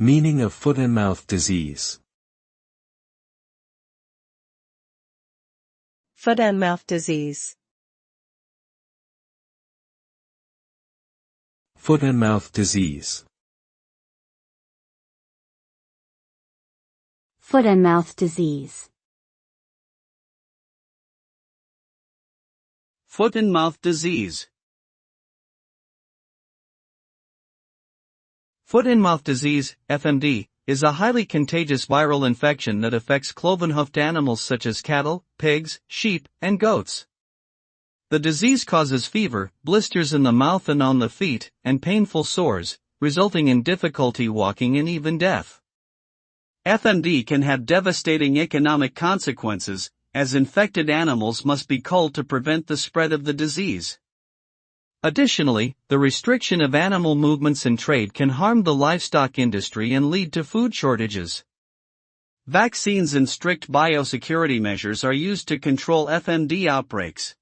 Meaning of foot and mouth disease. Foot and mouth disease. Foot and mouth disease. Foot and mouth disease. Foot and mouth disease. Foot and mouth disease, FMD, is a highly contagious viral infection that affects cloven-hoofed animals such as cattle, pigs, sheep, and goats. The disease causes fever, blisters in the mouth and on the feet, and painful sores, resulting in difficulty walking and even death. FMD can have devastating economic consequences, as infected animals must be culled to prevent the spread of the disease. Additionally, the restriction of animal movements and trade can harm the livestock industry and lead to food shortages. Vaccines and strict biosecurity measures are used to control FMD outbreaks.